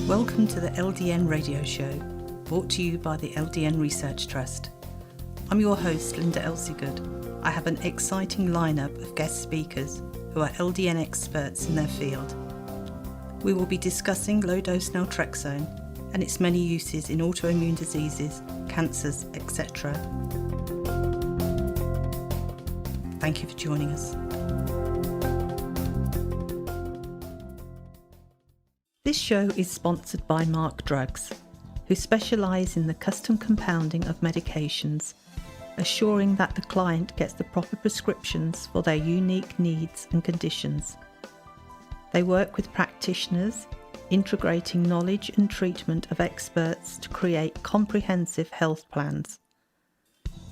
Welcome to the LDN radio show, brought to you by the LDN Research Trust. I'm your host, Linda Elsiegood. I have an exciting lineup of guest speakers who are LDN experts in their field. We will be discussing low-dose Naltrexone and its many uses in autoimmune diseases, cancers, etc. Thank you for joining us. This show is sponsored by Mark Drugs, who specialise in the custom compounding of medications, assuring that the client gets the proper prescriptions for their unique needs and conditions. They work with practitioners, integrating knowledge and treatment of experts to create comprehensive health plans.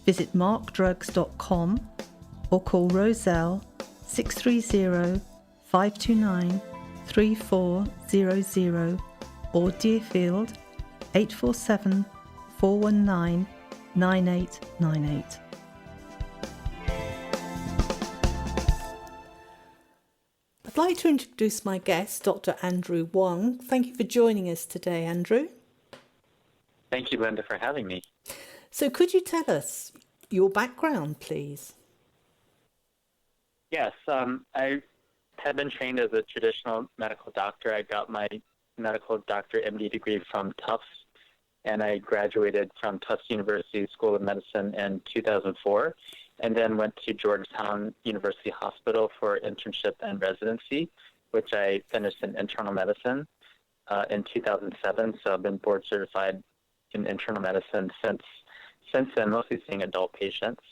Visit markdrugs.com or call Roselle 630 529 3400 or Deerfield 847 419 9898. I'd like to introduce my guest, Dr. Andrew Wong. Thank you for joining us today, Andrew. Thank you, Linda, for having me. So could you tell us your background, please? Yes, I have been trained as a traditional medical doctor. I got my medical doctor MD degree from Tufts, and I graduated from Tufts University School of Medicine in 2004, and then went to Georgetown University Hospital for internship and residency, which I finished in internal medicine in 2007. So I've been board certified in internal medicine since then, mostly seeing adult patients.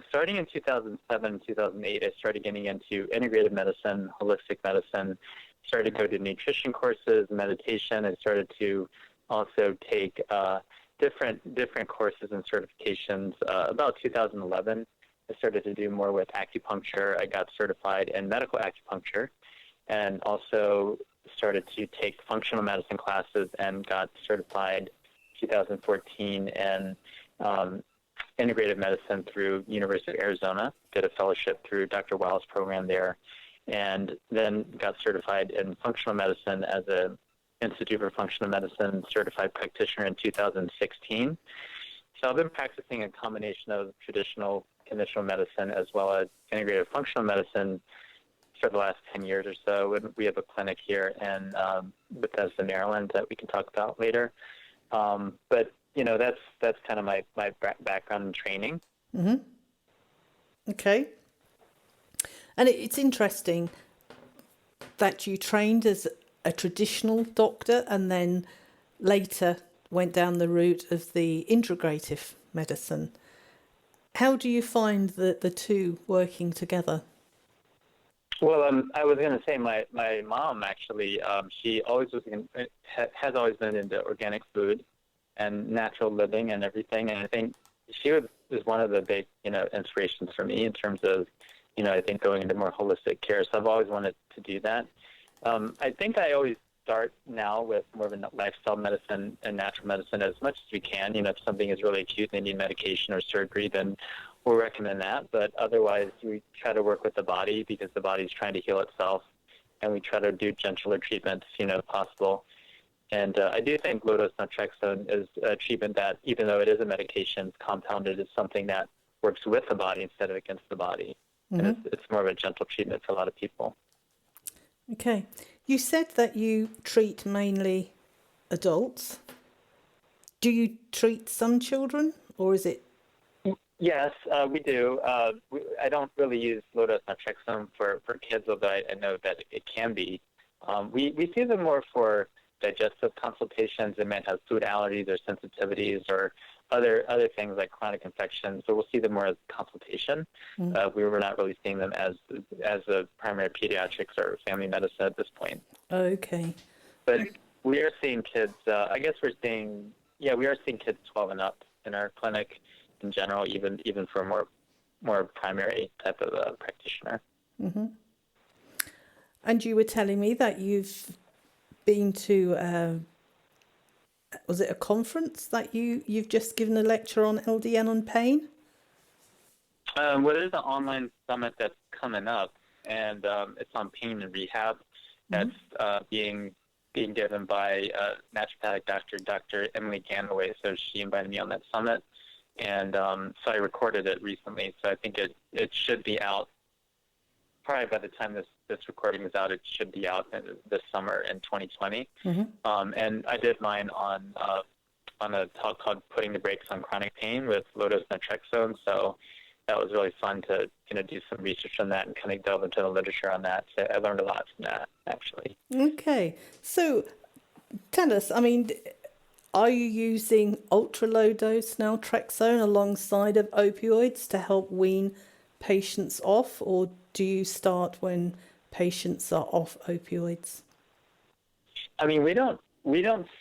Starting in 2007, 2008, I started getting into integrative medicine, holistic medicine, started to go to nutrition courses, meditation. I started to also take different courses and certifications. About 2011, I started to do more with acupuncture. I got certified in medical acupuncture and also started to take functional medicine classes and got certified 2014 in integrative medicine through University of Arizona, did a fellowship through Dr. Wild's program there, and then got certified in functional medicine as a Institute for Functional Medicine certified practitioner in 2016. So I've been practicing a combination of traditional conventional medicine as well as integrative functional medicine for the last 10 years or so. And we have a clinic here in Bethesda, Maryland that we can talk about later. But you know, that's kind of my background and training. Mm-hmm. Okay. And it's interesting that you trained as a traditional doctor and then later went down the route of the integrative medicine. How do you find the two working together? Well, I was going to say my mom actually, she always has always been into organic food and natural living and everything. And I think she was one of the big, inspirations for me in terms of, I think going into more holistic care. So I've always wanted to do that. I think I always start now with more of a lifestyle medicine and natural medicine as much as we can. If something is really acute and they need medication or surgery, then we'll recommend that. But otherwise, we try to work with the body because the body's trying to heal itself. And we try to do gentler treatments, if possible. And I do think low-dose naltrexone is a treatment that, even though it is a medication, it's compounded, is something that works with the body instead of against the body. Mm-hmm. And it's more of a gentle treatment for a lot of people. Okay. You said that you treat mainly adults. Do you treat some children, or is it? Yes, we do. I don't really use low-dose naltrexone for kids, although I know that it can be. We see them more for digestive consultations. They might have food allergies or sensitivities or other things like chronic infections. So we'll see them more as consultation. Mm-hmm. We were not really seeing them as a primary pediatrics or family medicine at this point. Okay. But we are seeing kids. We are seeing kids 12 and up in our clinic in general, even for more primary type of practitioner. Mm-hmm. And you were telling me that you've been to, was it a conference that you've just given a lecture on LDN on pain? Well, there's an online summit that's coming up, and it's on pain and rehab. That's being being given by naturopathic doctor, Dr. Emily Ganaway. So she invited me on that summit, and so I recorded it recently. So I think it should be out probably by the time this recording is out. It should be out this summer in 2020. And I did mine on a talk called "Putting the Brakes on Chronic Pain" with low-dose Naltrexone. So that was really fun to do some research on that and kind of delve into the literature on that. So I learned a lot from that, actually. Okay, so tell us, I mean, are you using ultra low dose naltrexone alongside of opioids to help wean patients off, or do you start when patients are off opioids? I mean, we don't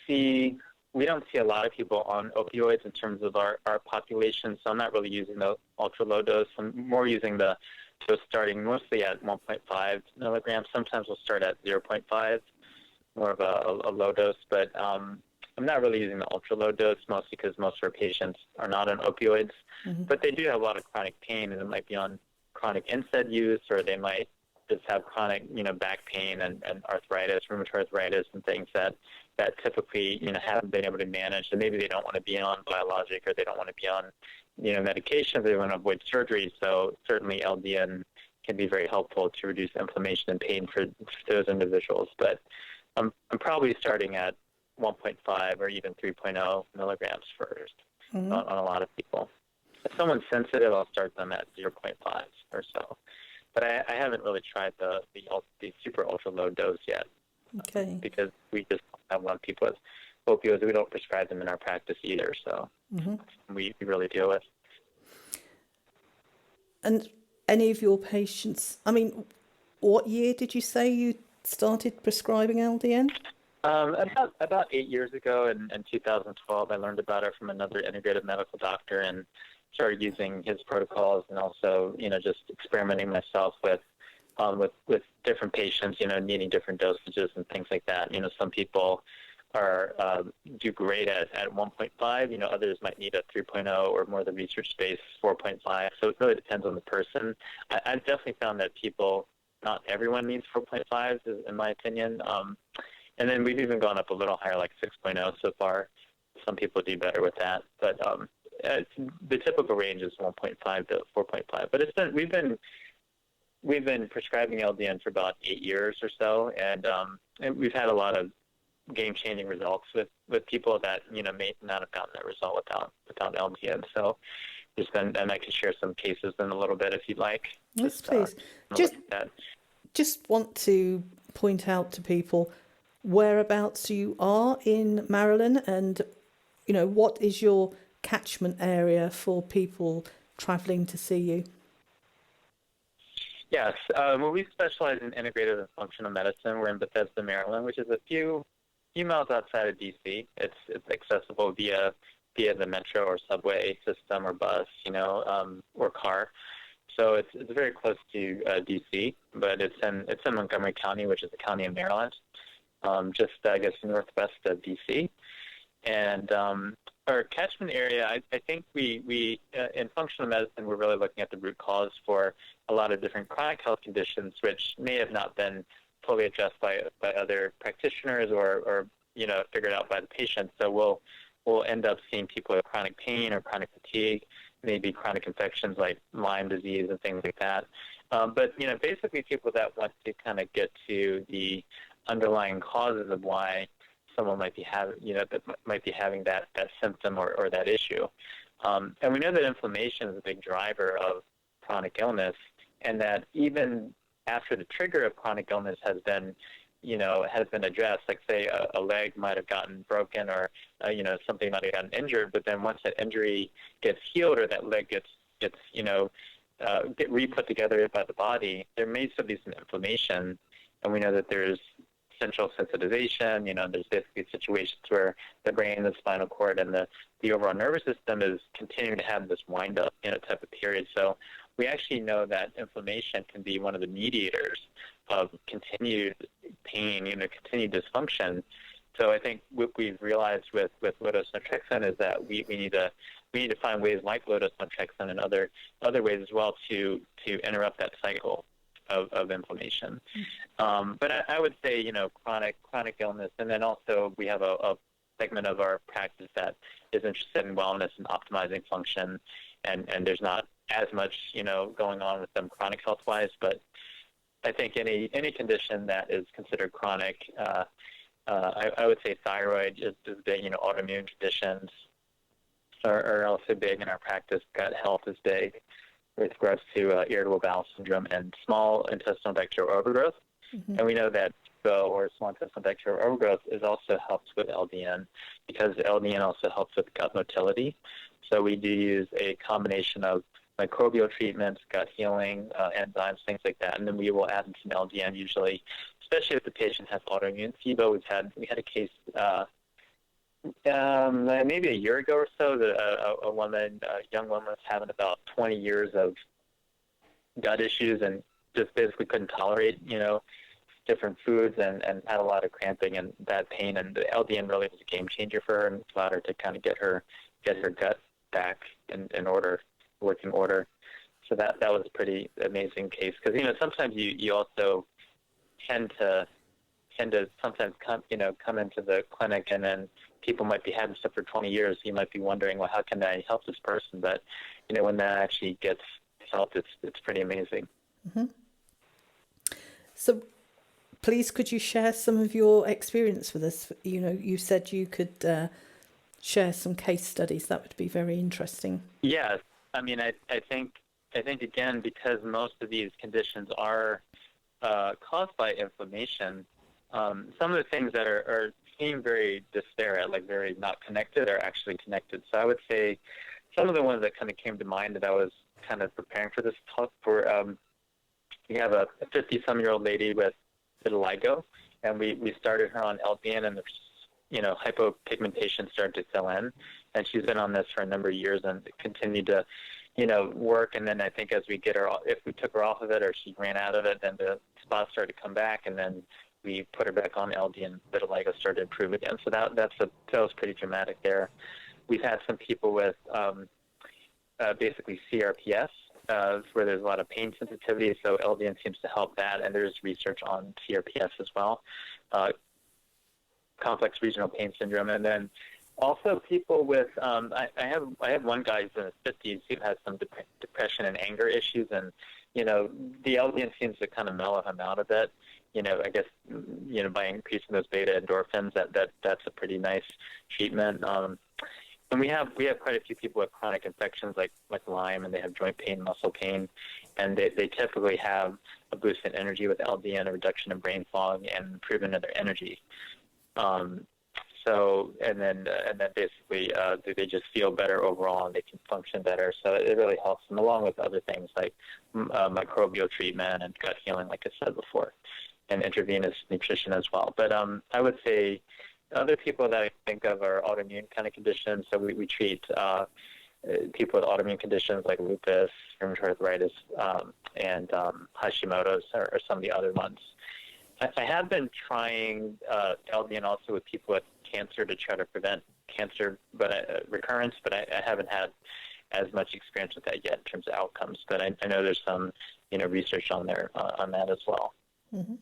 see a lot of people on opioids in terms of our population, so I'm not really using the ultra low dose. I'm more using the dose starting mostly at 1.5 milligrams. Sometimes we'll start at 0.5, more of a low dose, but I'm not really using the ultra low dose, mostly because most of our patients are not on opioids, but they do have a lot of chronic pain, and it might be on chronic NSAID use, or they might just have chronic, back pain and arthritis, rheumatoid arthritis, and things that typically, haven't been able to manage, and maybe they don't want to be on biologic, or they don't want to be on, medications. They want to avoid surgery. So certainly LDN can be very helpful to reduce inflammation and pain for those individuals. But I'm probably starting at 1.5 or even 3.0 milligrams first on a lot of people. If someone's sensitive, I'll start them at 0.5 or so. But I haven't really tried the super ultra low dose yet. Okay. Because we just have a lot of people with opioids. We don't prescribe them in our practice either, so we really deal with. And any of your patients, I mean, what year did you say you started prescribing LDN? About 8 years ago, in 2012, I learned about it from another integrative medical doctor and started using his protocols, and also, just experimenting myself with different patients, needing different dosages and things like that. Some people do great at 1.5. Others might need a 3.0 or more the research-based 4.5. So it really depends on the person. I've definitely found that not everyone needs 4.5, in my opinion. And then we've even gone up a little higher, like 6.0 so far. Some people do better with that, but the typical range is 1.5 to 4.5. But we've been prescribing LDN for about 8 years or so, and we've had a lot of game-changing results with people that may not have gotten that result without LDN. So and I can share some cases in a little bit if you'd like. Yes, please. Just want to point out to people whereabouts you are in Maryland, and what is your catchment area for people traveling to see you? Yes. Well, we specialize in integrative and functional medicine. We're in Bethesda, Maryland, which is a few miles outside of D.C. It's accessible via the metro or subway system or bus, or car. So it's very close to D.C., but it's in Montgomery County, which is a county in Maryland, just I guess northwest of D.C. And our catchment area, I think we in functional medicine, we're really looking at the root cause for a lot of different chronic health conditions, which may have not been fully addressed by other practitioners or figured out by the patient. So we'll end up seeing people with chronic pain or chronic fatigue, maybe chronic infections like Lyme disease and things like that. But basically people that want to kind of get to the underlying causes of why someone might be having that symptom or that issue. And we know that inflammation is a big driver of chronic illness, and that even after the trigger of chronic illness has been addressed, like say a leg might have gotten broken, or something might have gotten injured, but then once that injury gets healed or that leg gets get re-put together by the body, there may still be some inflammation, and we know that there's central sensitization. There's basically situations where the brain, the spinal cord, and the overall nervous system is continuing to have this wind-up type of period. So we actually know that inflammation can be one of the mediators of continued pain, continued dysfunction. So I think what we've realized with low-dose Naltrexone is that we need to find ways like low-dose Naltrexone and other ways as well to interrupt that cycle. of inflammation. But I would say, chronic illness, and then also we have a segment of our practice that is interested in wellness and optimizing function, and there's not as much, going on with them chronic health-wise, but I think any condition that is considered chronic, I would say thyroid is big, autoimmune conditions are also big in our practice. Gut health is big with regards to irritable bowel syndrome and small intestinal bacterial overgrowth. And we know that SIBO, or small intestinal bacterial overgrowth, is also helps with LDN because LDN also helps with gut motility. So we do use a combination of microbial treatments, gut healing, enzymes, things like that, and then we will add in some LDN usually, especially if the patient has autoimmune SIBO. We had a case maybe a year ago or so that a young woman was having about 20 years of gut issues and just basically couldn't tolerate, different foods and had a lot of cramping and bad pain. And the LDN really was a game changer for her and allowed her to kind of get her gut back in order, working order. So that was a pretty amazing case because, sometimes you also tend to sometimes come into the clinic and then people might be having stuff for 20 years. You might be wondering, well, how can I help this person? But, when that actually gets helped, it's pretty amazing. So please, could you share some of your experience with us? You said you could share some case studies. That would be very interesting. Yes. I mean, I think again, because most of these conditions are caused by inflammation, some of the things that are seem very disparate, like very not connected, are actually connected. So I would say some of the ones that kind of came to mind that I was kind of preparing for this talk for, we have a 50-some-year-old lady with vitiligo, and we started her on LDN, and hypopigmentation started to fill in, and she's been on this for a number of years and continued to, work. And then I think as we get her, if we took her off of it or she ran out of it, then the spots started to come back, and then we put her back on LD and vitiligo started to improve again. So that was pretty dramatic there. We've had some people with basically CRPS, where there's a lot of pain sensitivity, so LDN seems to help that, and there's research on CRPS as well, complex regional pain syndrome. And then also people with, I have one guy who's in his 50s who has some depression and anger issues, and, the LDN seems to kind of mellow him out a bit. I guess, by increasing those beta endorphins, that's a pretty nice treatment. And we have quite a few people with chronic infections like Lyme, and they have joint pain, muscle pain, and they typically have a boost in energy with LDN, a reduction in brain fog, and improvement in their energy. And then basically they just feel better overall, and they can function better. So it really helps them, along with other things like microbial treatment and gut healing, like I said before, and intravenous nutrition as well. But I would say other people that I think of are autoimmune kind of conditions. So we treat people with autoimmune conditions like lupus, rheumatoid arthritis, and Hashimoto's are some of the other ones. I have been trying LDN also with people with cancer to try to prevent cancer recurrence, but I haven't had as much experience with that yet in terms of outcomes. But I know there's some research on there on that as well. Mm-hmm.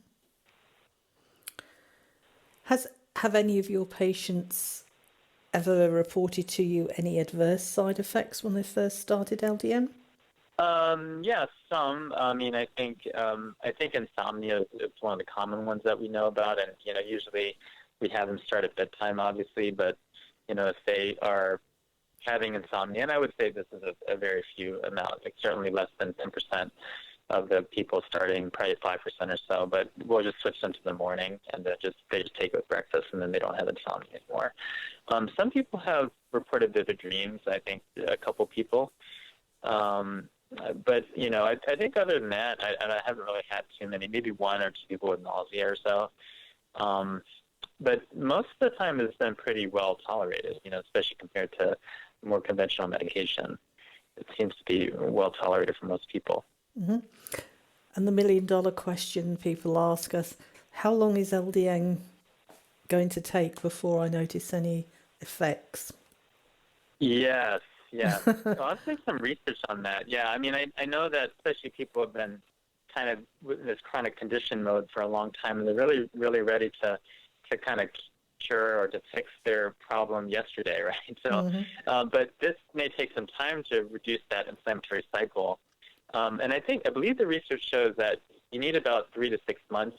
Have any of your patients ever reported to you any adverse side effects when they first started LDN? Yeah, some. I mean, I think insomnia is one of the common ones that we know about, and usually we have them start at bedtime, obviously. But if they are having insomnia, and I would say this is a very few amount, like certainly less than 10% of the people starting, probably 5% or so. But we'll just switch them to the morning, and they just take it with breakfast, and then they don't have insomnia anymore. Some people have reported vivid dreams. I think a couple people. But I think other than that, I haven't really had too many. Maybe one or two people with nausea or so. But most of the time it's been pretty well tolerated. Especially compared to more conventional medication. It seems to be well tolerated for most people. Mm-hmm. And the $1 million question people ask us: how long is LDN going to take before I notice any effects? Yes. Yeah, I'll take some research on that. Yeah, I mean, I know that especially people have been kind of in this chronic condition mode for a long time, and they're really, really ready to kind of cure or to fix their problem yesterday, right? So, but this may take some time to reduce that inflammatory cycle. And I believe the research shows that you need about 3 to 6 months.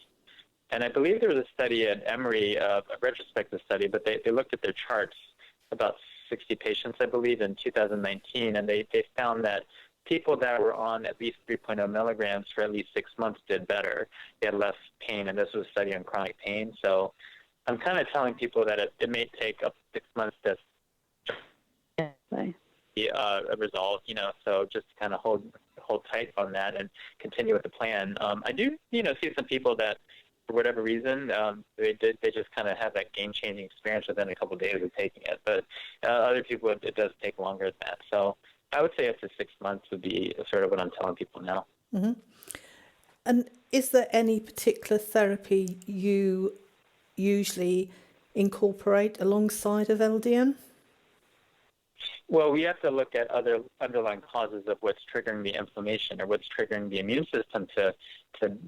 And I believe there was a study at Emory, a retrospective study, but they looked at their charts, about 60 patients, I believe, in 2019, and they found that people that were on at least 3.0 milligrams for at least 6 months did better. They had less pain, and this was a study on chronic pain. So I'm kind of telling people that it may take up to 6 months to see a result, so just kind of hold tight on that and continue with the plan. I do, see some people that, for whatever reason, they just kind of have that game-changing experience within a couple of days of taking it. But other people, it does take longer than that. So I would say up to 6 months would be sort of what I'm telling people now. Mm-hmm. And is there any particular therapy you usually incorporate alongside of LDN? Well, we have to look at other underlying causes of what's triggering the inflammation or what's triggering the immune system to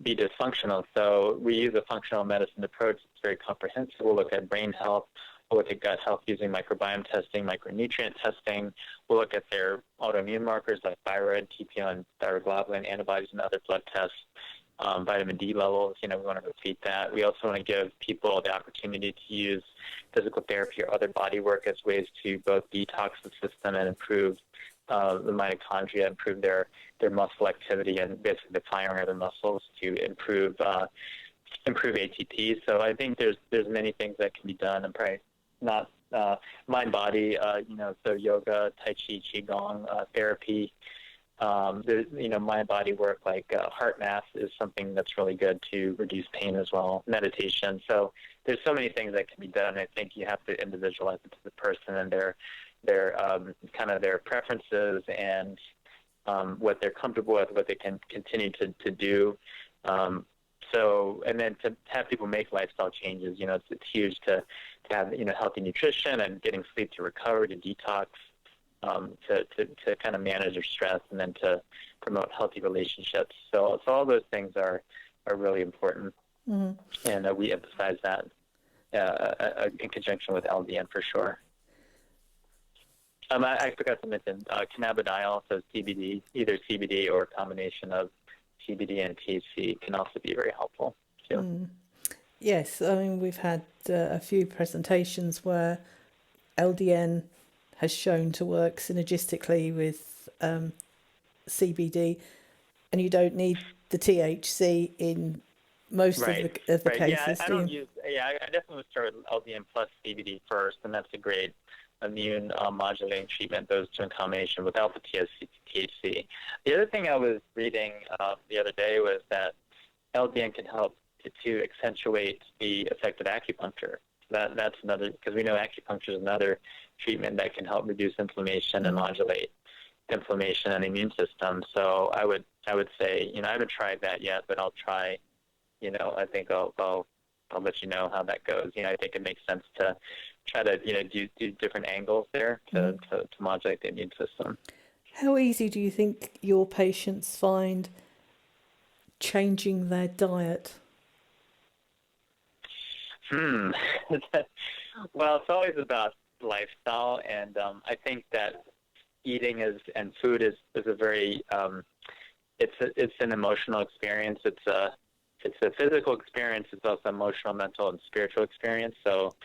be dysfunctional. So we use a functional medicine approach. It's very comprehensive. We'll look at brain health. We'll look at gut health using microbiome testing, micronutrient testing. We'll look at their autoimmune markers like thyroid, TPO, thyroglobulin, antibodies, and other blood tests. Vitamin D levels, we want to repeat that. We also want to give people the opportunity to use physical therapy or other body work as ways to both detox the system and improve the mitochondria, improve their muscle activity, and basically the firing of the muscles to improve ATP. So I think there's many things that can be done, and probably not mind-body, so yoga, tai chi, qigong, therapy. There's, mind-body work like heart math is something that's really good to reduce pain as well, meditation. So there's so many things that can be done. I think you have to individualize it to the person and their kind of their preferences and what they're comfortable with, what they can continue to do. And then to have people make lifestyle changes, it's huge to have, healthy nutrition and getting sleep to recover, to detox. To kind of manage your stress and then to promote healthy relationships. So all those things are really important, and we emphasize that in conjunction with LDN for sure. I forgot to mention cannabidiol, so CBD, either CBD or a combination of CBD and THC can also be very helpful too. Yes, I mean we've had a few presentations where LDN has shown to work synergistically with CBD, and you don't need the THC in most of the cases. I definitely would start with LDN plus CBD first, and that's a great immune modulating treatment, those two in combination without the THC. The other thing I was reading the other day was that LDN can help to accentuate the effect of acupuncture. That's another, because we know acupuncture is another treatment that can help reduce inflammation and modulate inflammation and immune system. So I would say, I haven't tried that yet, but I'll try. I think I'll let you know how that goes. I think it makes sense to try to do different angles there to modulate the immune system. How easy do you think your patients find changing their diet? Well, it's always about lifestyle, and I think that eating and food is a very it's an emotional experience. It's a physical experience. It's also emotional, mental, and spiritual experience. So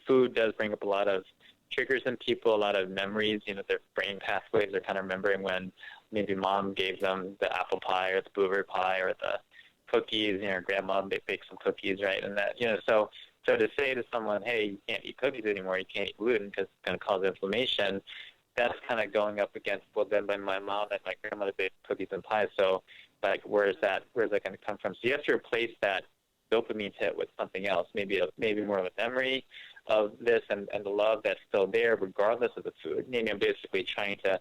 food does bring up a lot of triggers in people, a lot of memories. Their brain pathways are kind of remembering when maybe mom gave them the apple pie or the blueberry pie or the cookies, grandma baked some cookies, right? And that, so to say to someone, hey, you can't eat cookies anymore, you can't eat gluten because it's going to cause inflammation, that's kind of going up against, well, then my mom and my grandmother baked cookies and pies, so where's that going to come from? So you have to replace that dopamine hit with something else, maybe more of a memory of this and the love that's still there regardless of the food. Basically trying to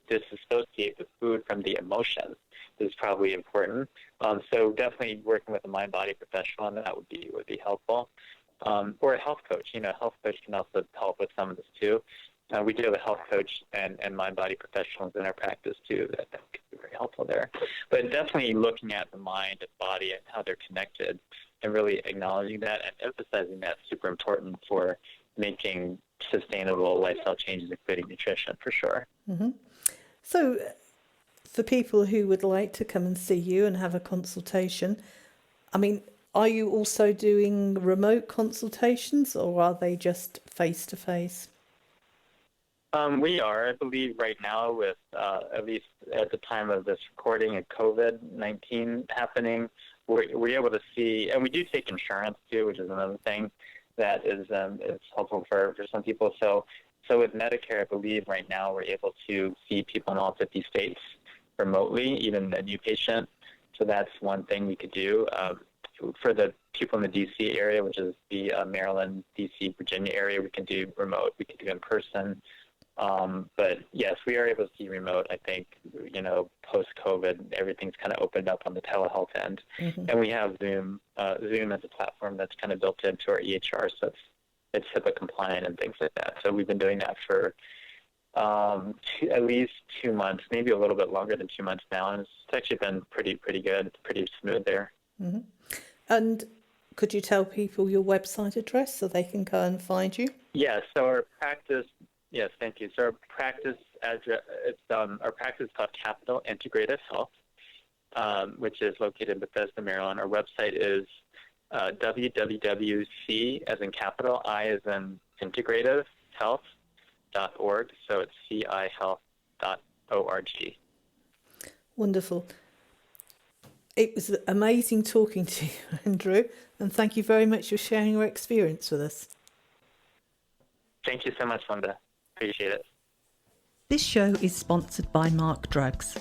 disassociate the food from the emotion is probably important. So definitely working with a mind-body professional on that would be helpful. Or a health coach. A health coach can also help with some of this too. We do have a health coach and mind-body professionals in our practice too that can be very helpful there. But definitely looking at the mind and body and how they're connected, and really acknowledging that and emphasizing that is super important for making sustainable lifestyle changes, including nutrition, for sure. Mm-hmm. So for people who would like to come and see you and have a consultation, I mean, are you also doing remote consultations, or are they just face-to-face? We are, I believe, right now with, at least at the time of this recording, of COVID-19 happening, we're able to see, and we do take insurance too, which is another thing that is helpful for some people. So with Medicare, I believe right now we're able to see people in all 50 states remotely, even a new patient. So that's one thing we could do. For the people in the D.C. area, which is the Maryland, D.C., Virginia area, we can do remote. We can do in person. But yes, we are able to see remote. I think, post-COVID, everything's kind of opened up on the telehealth end. Mm-hmm. And we have Zoom as a platform that's kind of built into our EHR, so it's HIPAA compliant and things like that. So we've been doing that for at least 2 months, maybe a little bit longer than 2 months now, and it's actually been pretty good. It's pretty smooth there. Mm-hmm. And could you tell people your website address so they can go and find you? Yeah, so our practice, yes, thank you. So our practice address, our practice is called Capital Integrative Health, which is located in Bethesda, Maryland. Our website is www.c as in capital, I as in integrative health.org. So it's cihealth.org. Wonderful. It was amazing talking to you, Andrew, and thank you very much for sharing your experience with us. Thank you so much, Linda. Appreciate it. This show is sponsored by Mark Drugs,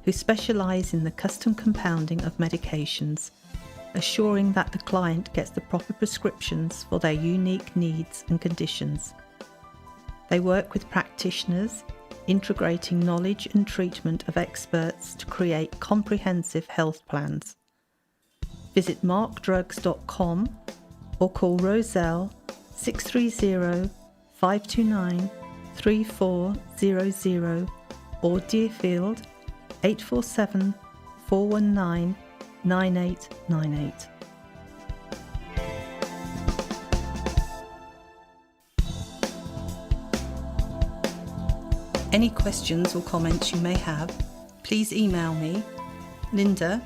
who specialise in the custom compounding of medications, assuring that the client gets the proper prescriptions for their unique needs and conditions. They work with practitioners, integrating knowledge and treatment of experts to create comprehensive health plans. Visit markdrugs.com or call Roselle 630-529-3400 or Deerfield 847-419-9898. Any questions or comments you may have, please email me, Linda, Linda,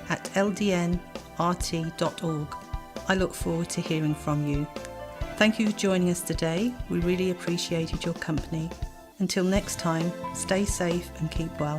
at ldnrt.org. I look forward to hearing from you. Thank you for joining us today. We really appreciated your company. Until next time, stay safe and keep well.